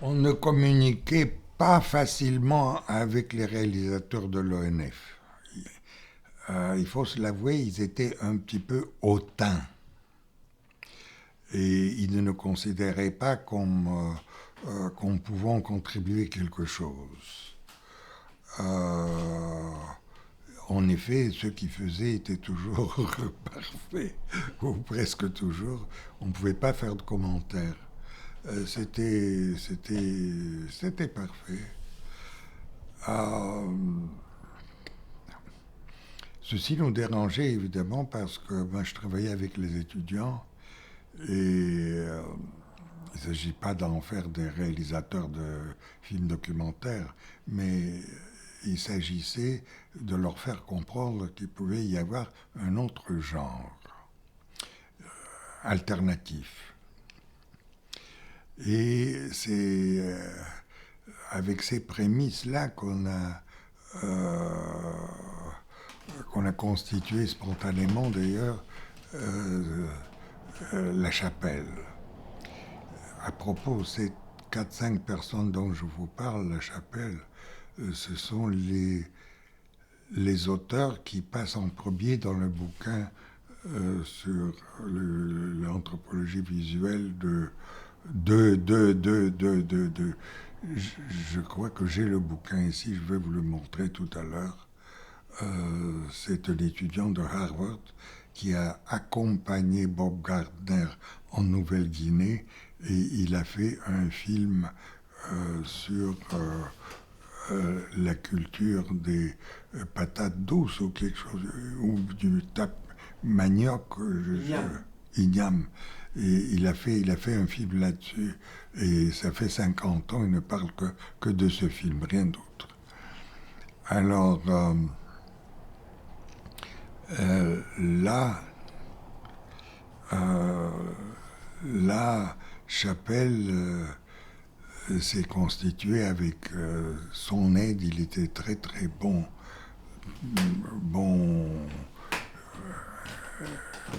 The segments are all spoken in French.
On ne communiquait pas facilement avec les réalisateurs de l'ONF. Il faut se l'avouer, ils étaient un petit peu hautains. Et ils ne nous considéraient pas comme pouvant contribuer quelque chose. En effet, ceux qui faisaient étaient toujours parfaits, ou presque toujours. On ne pouvait pas faire de commentaires. C'était parfait. Euh, Ceci nous dérangeait évidemment parce que ben, je travaillais avec les étudiants et il ne s'agit pas d'en faire des réalisateurs de films documentaires, mais il s'agissait de leur faire comprendre qu'il pouvait y avoir un autre genre alternatif. Et c'est avec ces prémices-là qu'on a constitué spontanément d'ailleurs la chapelle. À propos, ces 4-5 personnes dont je vous parle, la chapelle, ce sont les auteurs qui passent en premier dans le bouquin sur l'anthropologie visuelle de. Je crois que j'ai le bouquin ici, je vais vous le montrer tout à l'heure. C'est un étudiant de Harvard qui a accompagné Bob Gardner en Nouvelle-Guinée et il a fait un film sur la culture des patates douces ou quelque chose, ou du manioc, igname. Et il a fait un film là-dessus et ça fait 50 ans, il ne parle que de ce film, rien d'autre. Alors, là, la chapelle s'est constituée avec son aide. Il était très très bon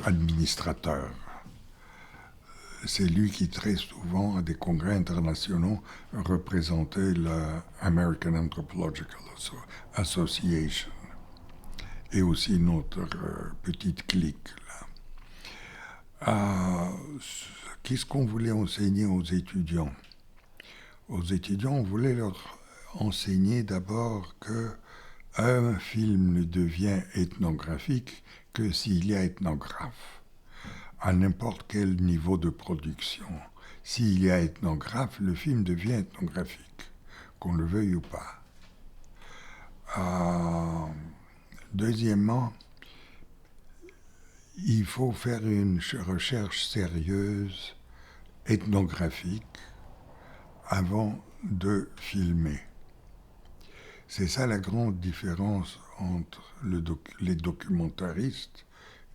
administrateur. C'est lui qui très souvent à des congrès internationaux représentait la American Anthropological Association et aussi notre petite clique là. Qu'est-ce qu'on voulait enseigner aux étudiants? Aux étudiants, on voulait leur enseigner d'abord que un film ne devient ethnographique que s'il y a ethnographe, à n'importe quel niveau de production. S'il y a ethnographe, le film devient ethnographique, qu'on le veuille ou pas. Deuxièmement, il faut faire une recherche sérieuse, ethnographique, avant de filmer. C'est ça la grande différence entre les documentaristes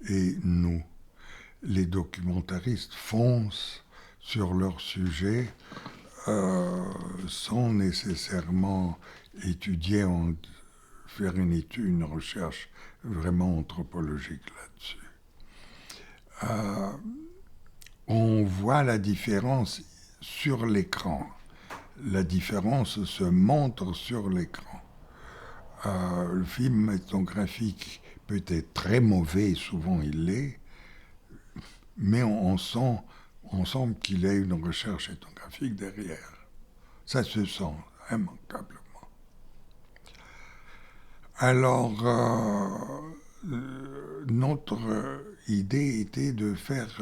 et nous. Les documentaristes foncent sur leur sujet sans nécessairement étudier, faire une recherche vraiment anthropologique là-dessus. On voit la différence sur l'écran. La différence se montre sur l'écran. Le film ethnographique peut être très mauvais, souvent il l'est, mais on sent qu'il y a une recherche ethnographique derrière. Ça se sent immanquablement. Alors, notre idée était de faire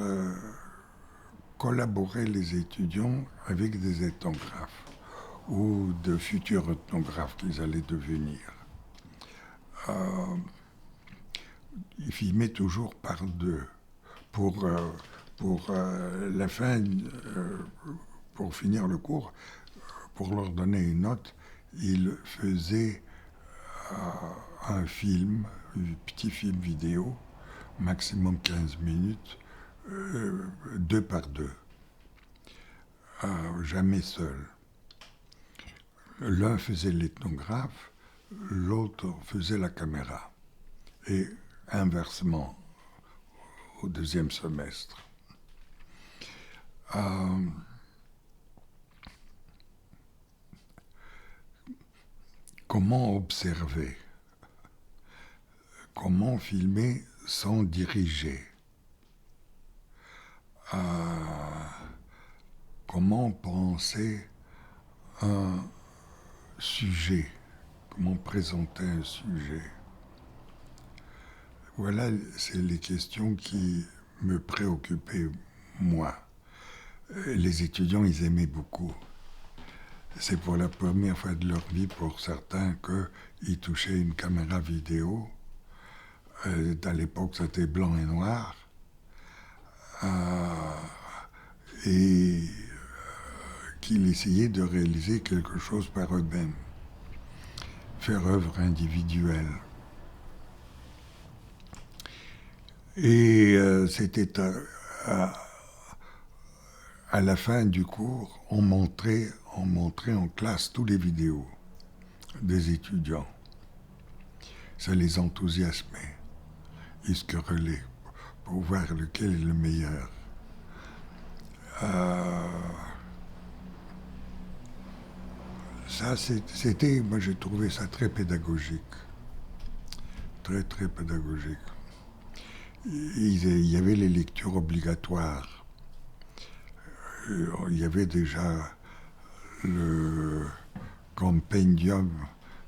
collaborer les étudiants avec des ethnographes ou de futurs ethnographes qu'ils allaient devenir. Ils filmaient toujours par deux. Pour la fin, pour finir le cours, pour leur donner une note, ils faisaient un film, un petit film vidéo, maximum 15 minutes, deux par deux. jamais seuls. L'un faisait l'ethnographe, l'autre faisait la caméra. Et inversement, au deuxième semestre. Comment observer? Comment filmer sans diriger? Comment penser un sujet? Comment présenter un sujet? Voilà, c'est les questions qui me préoccupaient, moi. Les étudiants, ils aimaient beaucoup. C'est pour la première fois de leur vie, pour certains, qu'ils touchaient une caméra vidéo. À l'époque, c'était blanc et noir. Et qu'ils essayaient de réaliser quelque chose par eux-mêmes. Faire œuvre individuelle. Et c'était à la fin du cours, on montrait en classe tous les vidéos des étudiants. Ça les enthousiasmait. Ils se querellaient pour voir lequel est le meilleur. Ça, c'était, moi j'ai trouvé ça très pédagogique. Très, très pédagogique. Il y avait les lectures obligatoires. Il y avait déjà le compendium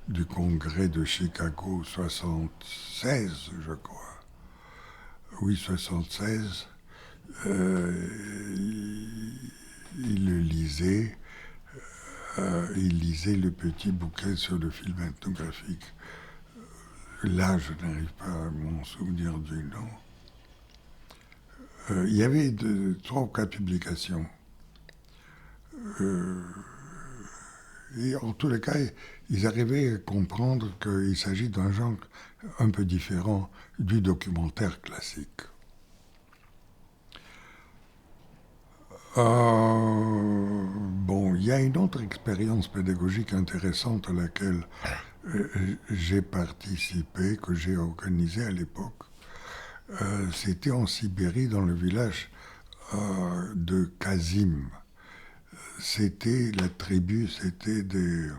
du congrès de Chicago 76, je crois. Oui, 76. Il le lisait. Il lisait le petit bouquin sur le film ethnographique. Là, je n'arrive pas à m'en souvenir du nom. Il y avait 3 ou 4 publications. Et en tous les cas, ils arrivaient à comprendre qu'il s'agit d'un genre un peu différent du documentaire classique. Bon, il y a une autre expérience pédagogique intéressante à laquelle j'ai participé, que j'ai organisée à l'époque. C'était en Sibérie, dans le village de Kazim. C'était la tribu, c'était des...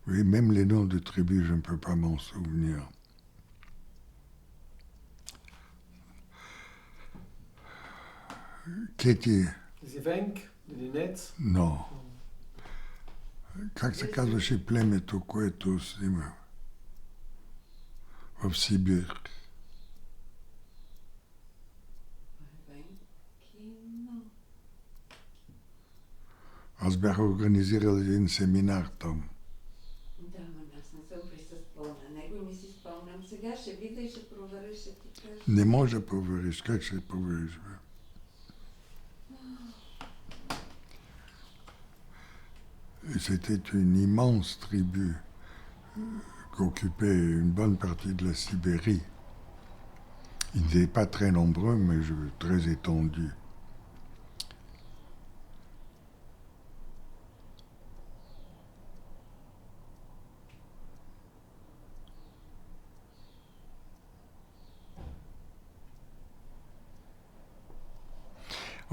Oui, même les noms de tribus, je ne peux pas m'en souvenir. Katie. Zévenk, Linette. Non. Как се казваше племето, което има в Сибир? Аз бях организирал един семинар там. Да, ама аз не съм присъствала на него и не си спомням. Сега ще видя и ще проверя, ще ти кажа. Не може да провериш. Как ще провериш, бе? Et c'était une immense tribu qui occupait une bonne partie de la Sibérie. Ils n'étaient pas très nombreux, mais très étendus.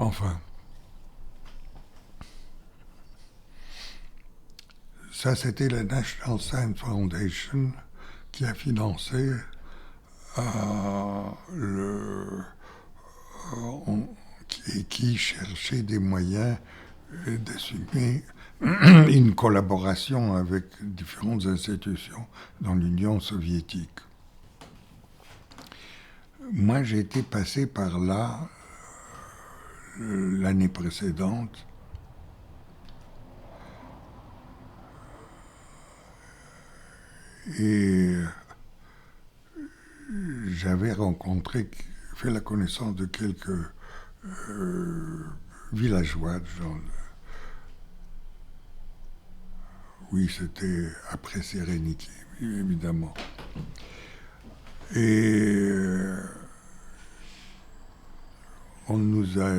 Enfin, ça c'était la National Science Foundation qui a financé et qui cherchait des moyens d'assumer une collaboration avec différentes institutions dans l'Union soviétique. Moi, j'ai été passé par là l'année précédente. Et j'avais fait la connaissance de quelques villageois, genre. Oui, c'était après Sérénité, évidemment. Et on nous a,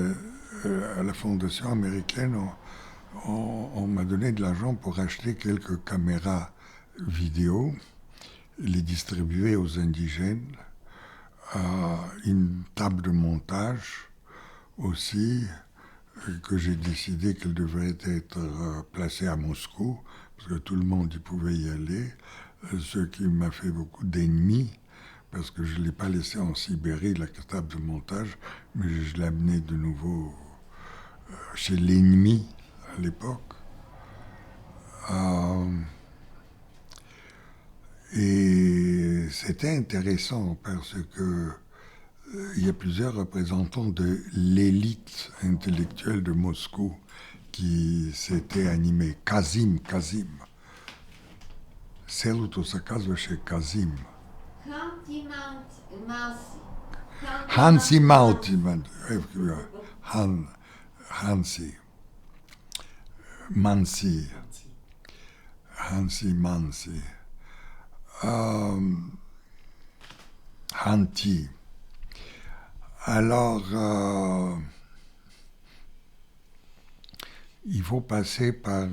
à la fondation américaine, on m'a donné de l'argent pour acheter quelques caméras vidéo, les distribuer aux indigènes, une table de montage aussi, que j'ai décidé qu'elle devrait être placée à Moscou, parce que tout le monde y pouvait y aller, ce qui m'a fait beaucoup d'ennemis, parce que je ne l'ai pas laissé en Sibérie, la table de montage, mais je l'ai amené de nouveau chez l'ennemi à l'époque. Et c'était intéressant parce que il y a plusieurs représentants de l'élite intellectuelle de Moscou qui s'étaient animés. Kazim. Селото се казваше Казим. Hansi Malti. Hansi Mansi. Hanti. Alors, il faut passer par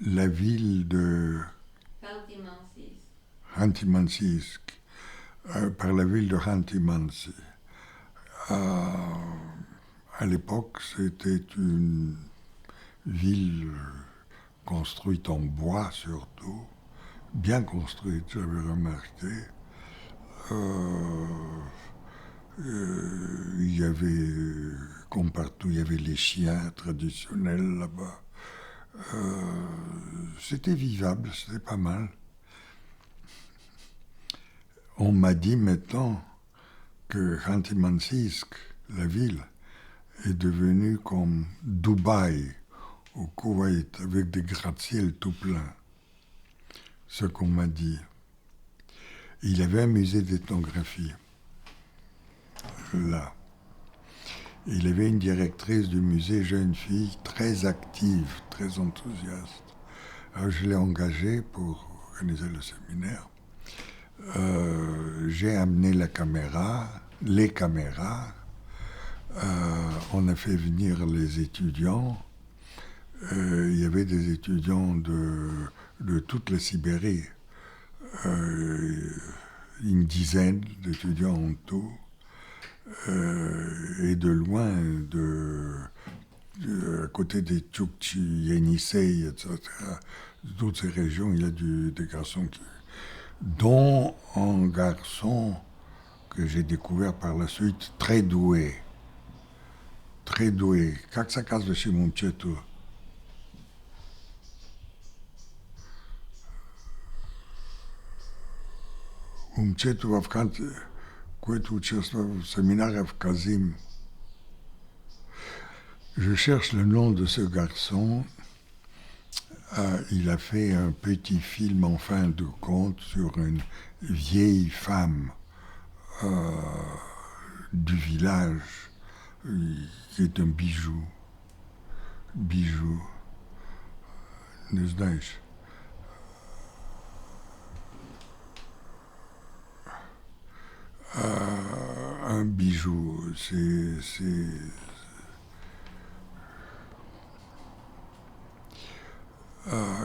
la ville de Khanty-Mansiysk, par la ville de Khanty-Mansi. À l'époque, c'était une ville construite en bois surtout, bien construite, j'avais remarqué. Il y avait, comme partout, il y avait les chiens traditionnels là-bas. C'était vivable, c'était pas mal. On m'a dit maintenant que Khanty-Mansiysk, la ville, est devenue comme Dubaï au Koweït, avec des gratte-ciel tout pleins. Ce qu'on m'a dit. Il y avait un musée d'ethnographie, là. Il y avait une directrice du musée, jeune fille, très active, très enthousiaste. Alors je l'ai engagée pour organiser le séminaire. J'ai amené les caméras. On a fait venir les étudiants. Il y avait des étudiants de toute la Sibérie. Une dizaine d'étudiants en tout. Et de loin, à côté des Tchoukchi, Yenisei, etc., de toutes ces régions, il y a des garçons dont un garçon que j'ai découvert par la suite, très doué. Très doué. Как се казваше момчето? Момчето в Кhanty, което участва в séminaire в Казим. Je cherche le nom de ce garçon. Il a fait un petit film en fin de compte sur une vieille femme du village qui est un bijou. Не знаешь? Un bijou,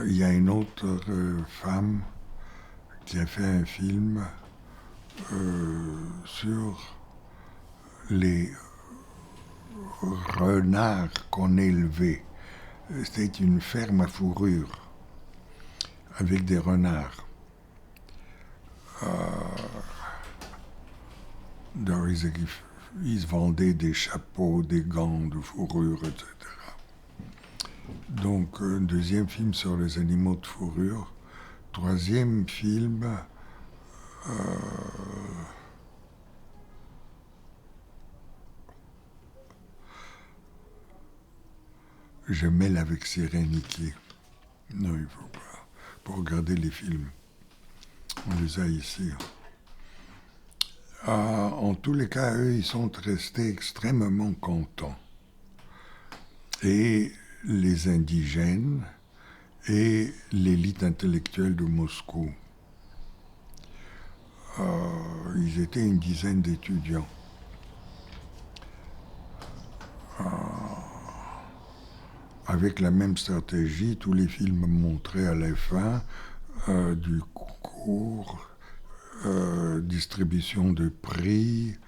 il y a une autre femme qui a fait un film sur les renards qu'on élevait. C'était une ferme à fourrure avec des renards. Ils vendaient des chapeaux, des gants de fourrure, etc. Donc, un deuxième film sur les animaux de fourrure. Troisième film, je mêle avec sérénité. Non, il ne faut pas. Pour regarder les films. On les a ici. En tous les cas, eux, ils sont restés extrêmement contents. Et les indigènes et l'élite intellectuelle de Moscou. Ils étaient une dizaine d'étudiants. avec la même stratégie, tous les films montraient à la fin du concours, distribution de prix,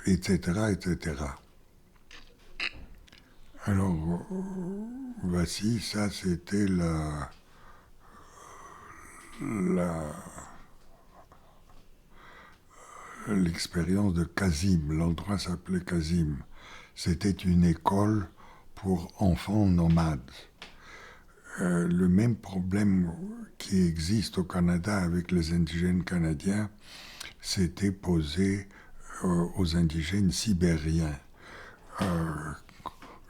etc., etc. Alors, voici, ça c'était l'expérience de Kazim. L'endroit s'appelait Kazim. C'était une école pour enfants nomades. Le même problème qui existe au Canada avec les indigènes canadiens s'était posé aux indigènes sibériens.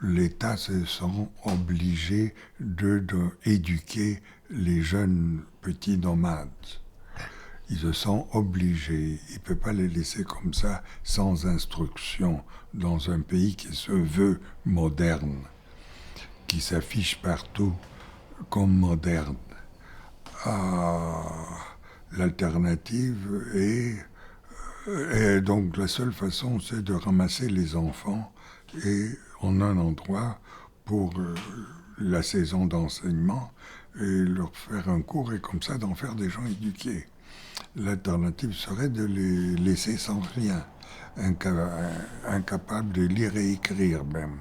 L'État se sent obligé d'éduquer les jeunes petits nomades. Ils se sont obligés. Il ne peut pas les laisser comme ça, sans instruction, dans un pays qui se veut moderne, qui s'affiche partout comme moderne. L'alternative est donc la seule façon, c'est de ramasser les enfants et en un endroit pour la saison d'enseignement et leur faire un cours et comme ça d'en faire des gens éduqués. L'alternative serait de les laisser sans rien, incapables de lire et écrire même.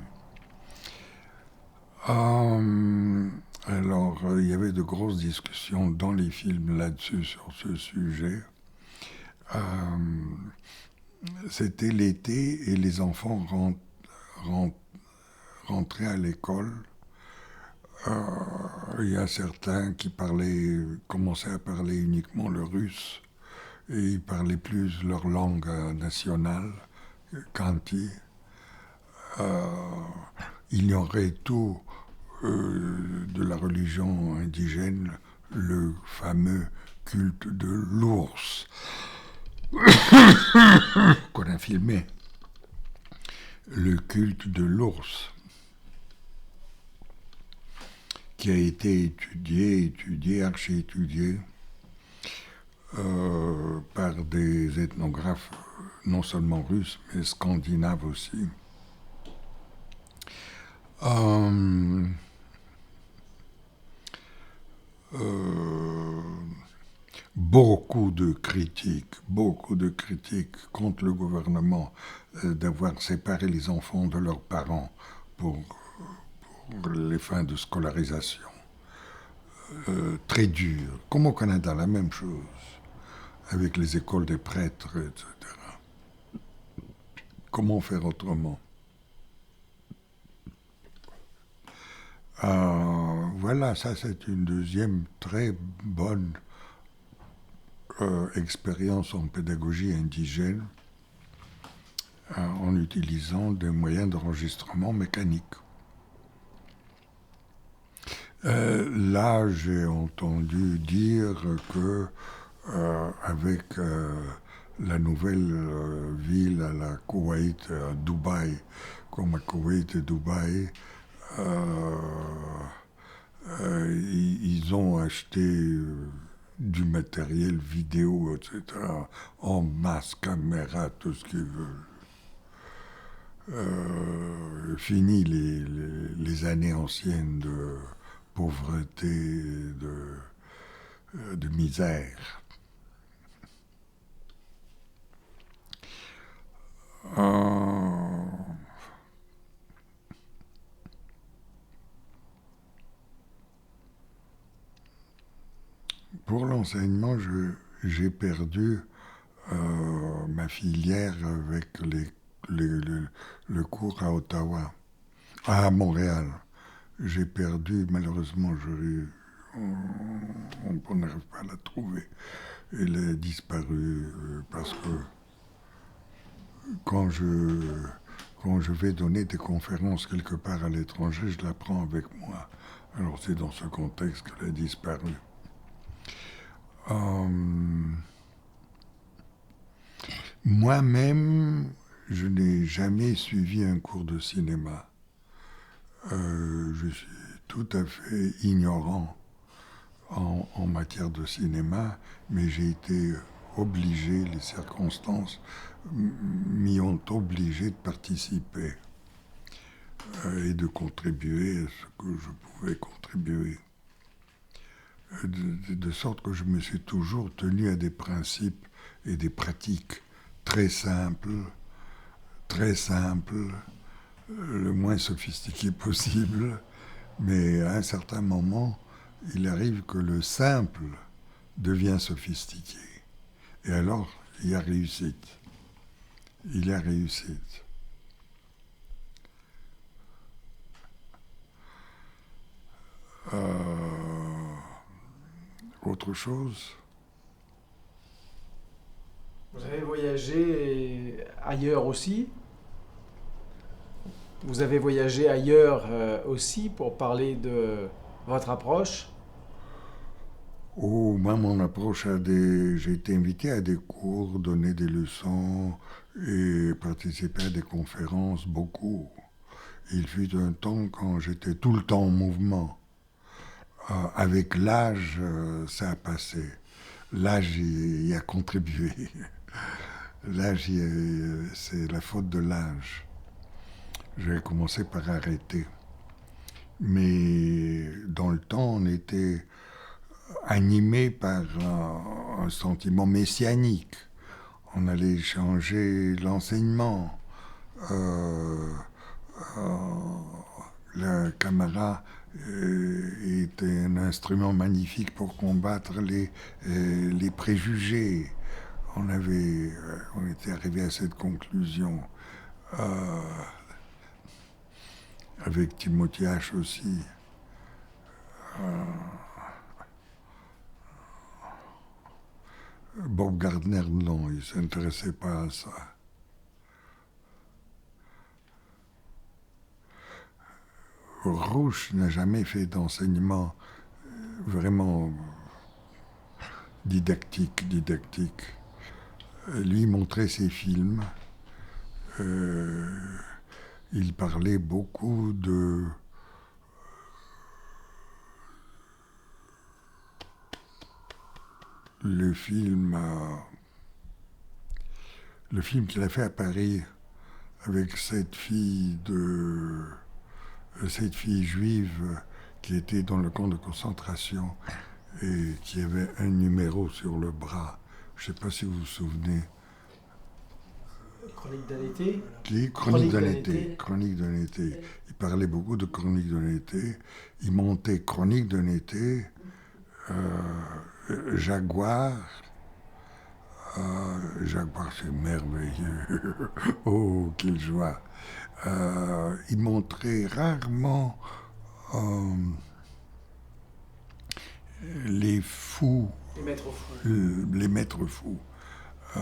Alors, il y avait de grosses discussions dans les films là-dessus, sur ce sujet. C'était l'été et les enfants rentraient à l'école. Il y a certains qui commençaient à parler uniquement le russe et ils parlaient plus leur langue nationale, Khanty. Ignoraient tout de la religion indigène, le fameux culte de l'ours qu'on a filmé. Le culte de l'ours qui a été étudié, archi-étudié par des ethnographes non seulement russes, mais scandinaves aussi. Beaucoup de critiques contre le gouvernement d'avoir séparé les enfants de leurs parents pour les fins de scolarisation. Très dur. Comme au Canada, la même chose, avec les écoles des prêtres, etc. Comment faire autrement? Voilà, ça c'est une deuxième très bonne expérience en pédagogie indigène en utilisant des moyens d'enregistrement mécanique. Là, j'ai entendu dire que avec la nouvelle ville à la Koweït, à Dubaï, comme à Koweït et Dubaï, ils ont acheté du matériel vidéo, etc., en masse, caméra, tout ce qu'ils veulent. Fini les années anciennes de pauvreté, de misère. Pour l'enseignement, j'ai perdu ma filière avec le cours à Ottawa, à Montréal. J'ai perdu, malheureusement, on n'arrive pas à la trouver. Elle a disparu parce que quand je vais donner des conférences quelque part à l'étranger, je la prends avec moi. Alors c'est dans ce contexte qu'elle a disparu. Moi-même, je n'ai jamais suivi un cours de cinéma. Je suis tout à fait ignorant en matière de cinéma, mais j'ai été obligé, les circonstances m'y ont obligé de participer. et de contribuer à ce que je pouvais contribuer. De sorte que je me suis toujours tenu à des principes et des pratiques très simples, le moins sophistiqués possible, mais à un certain moment, il arrive que le simple devient sophistiqué. Et alors, il y a réussite. Il y a réussite. Autre chose? Vous avez voyagé ailleurs aussi? Vous avez voyagé ailleurs aussi pour parler de votre approche? Oh, moi, mon approche j'ai été invité à des cours, donner des leçons et participer à des conférences, beaucoup. Il fut un temps quand j'étais tout le temps en mouvement. Avec l'âge, ça a passé. L'âge y a contribué. L'âge, c'est la faute de l'âge. J'ai commencé par arrêter. Mais dans le temps, on était animé par un sentiment messianique. On allait changer l'enseignement. La caméra était un instrument magnifique pour combattre les préjugés. On était arrivé à cette conclusion. Avec Timothy H aussi. Bob Gardner, non, il ne s'intéressait pas à ça. Rouch n'a jamais fait d'enseignement vraiment didactique. Lui montrait ses films. Il parlait beaucoup de le film qu'il a fait à Paris avec cette fille juive qui était dans le camp de concentration et qui avait un numéro sur le bras. Je ne sais pas si vous vous souvenez. Chronique d'un été? Chronique d'un été. Il parlait beaucoup de Chronique d'un été. Il montait Chronique d'un été, Jaguar. Jaguar, c'est merveilleux. Oh, quelle joie. Il montrait rarement les fous. Les maîtres fous.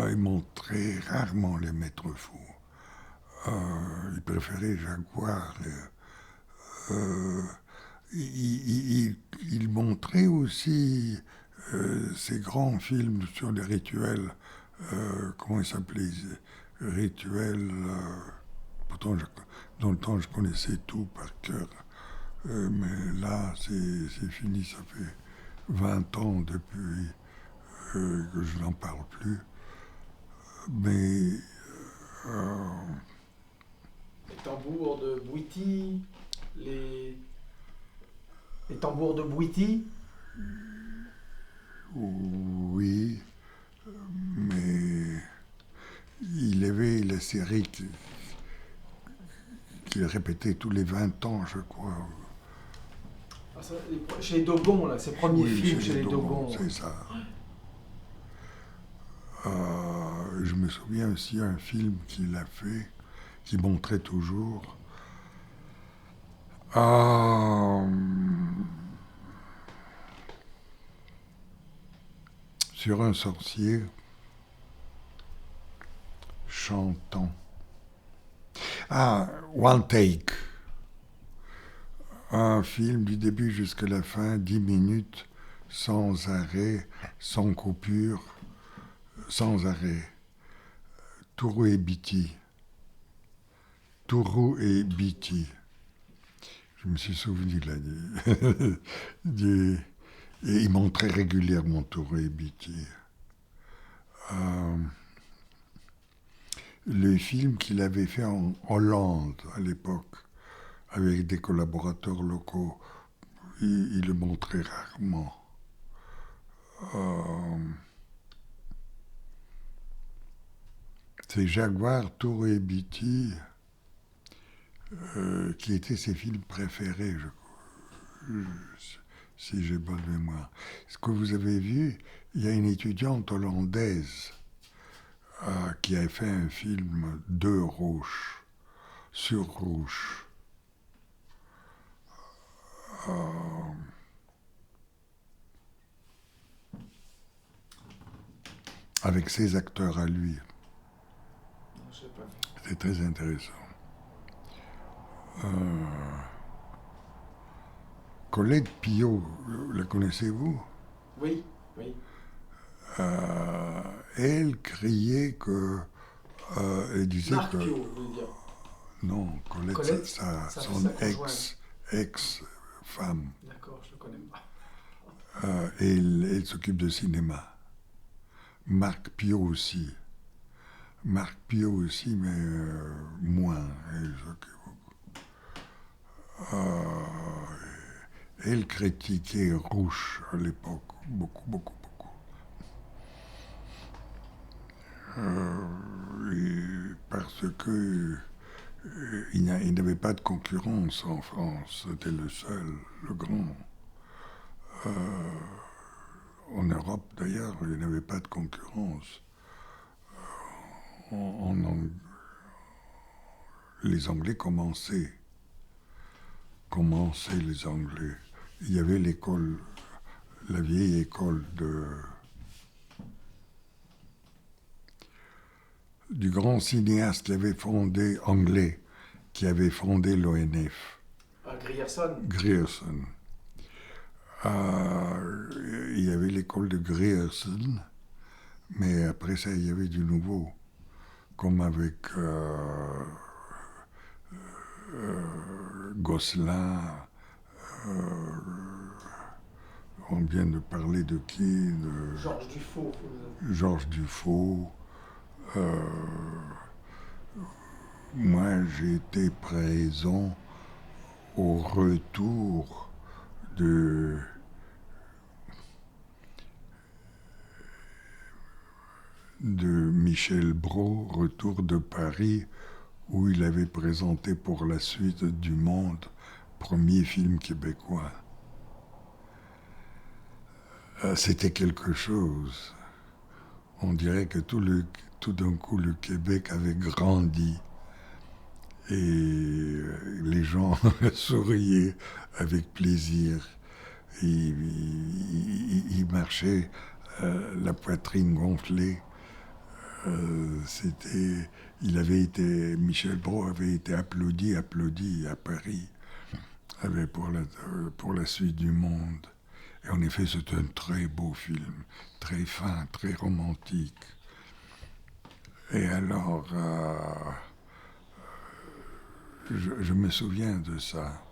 Il montrait rarement les maîtres fous. Il préférait Jaguar. Il montrait aussi ces grands films sur les rituels. Comment ils s'appelaient? Rituels. Pourtant, dans le temps, je connaissais tout par cœur. Mais là, c'est fini. Ça fait 20 ans depuis que je n'en parle plus. Mais les tambours de Bouiti, les tambours de Bouiti. Oui, mais il avait la série qu'il répétait tous les 20 ans, je crois. Ah, ça, chez les Dogon, là, ses premiers films chez les Dogon. C'est ça. Je me souviens aussi un film qu'il a fait, qui montrait toujours. Sur un sorcier chantant. One Take. Un film du début jusqu'à la fin, 10 minutes, sans arrêt, sans coupure, sans arrêt. Tourou et Biti. Je me suis souvenu là. Et il montrait régulièrement Tourou et Biti. Le film qu'il avait fait en Hollande à l'époque, avec des collaborateurs locaux. Il le montrait rarement. C'est Jaguar, Taureau et Beatty qui étaient ses films préférés, si j'ai bonne mémoire. Ce que vous avez vu, il y a une étudiante hollandaise qui a fait un film de Rouge, sur Rouge. Avec ses acteurs à lui. Je sais pas. C'est très intéressant. Colette Pillot, la connaissez-vous? Oui, oui. Elle criait que... elle disait Marc que... Pio, vous voulez dire. Non, Colette, Colette, son ex-femme. D'accord, je le connais pas. Elle s'occupe de cinéma. Marc Pio aussi. Marc Pio aussi, mais moins. Elle s'occupe beaucoup. Elle critiquait Rouge à l'époque, beaucoup. Parce que il n'avait pas de concurrence en France, c'était le seul, le grand. En Europe d'ailleurs, il n'avait pas de concurrence. Les Anglais commençaient les Anglais. Il y avait l'école, la vieille école du grand cinéaste qui avait fondé, anglais, qui avait fondé l'ONF. Grierson. Grierson. Il y avait l'école de Grierson, mais après ça, il y avait du nouveau, comme avec Gosselin. On vient de parler de qui? Georges Dufaux. Georges Dufaux. Moi, j'ai été présent au retour de Michel Brault, Retour de Paris, où il avait présenté pour la suite du Monde, premier film québécois. C'était quelque chose. On dirait que tout d'un coup, le Québec avait grandi. Et les gens souriaient avec plaisir. Ils marchaient, la poitrine gonflée. Michel Brault avait été applaudi à Paris pour la suite du Monde. Et en effet, c'est un très beau film, très fin, très romantique. Et alors, je me souviens de ça.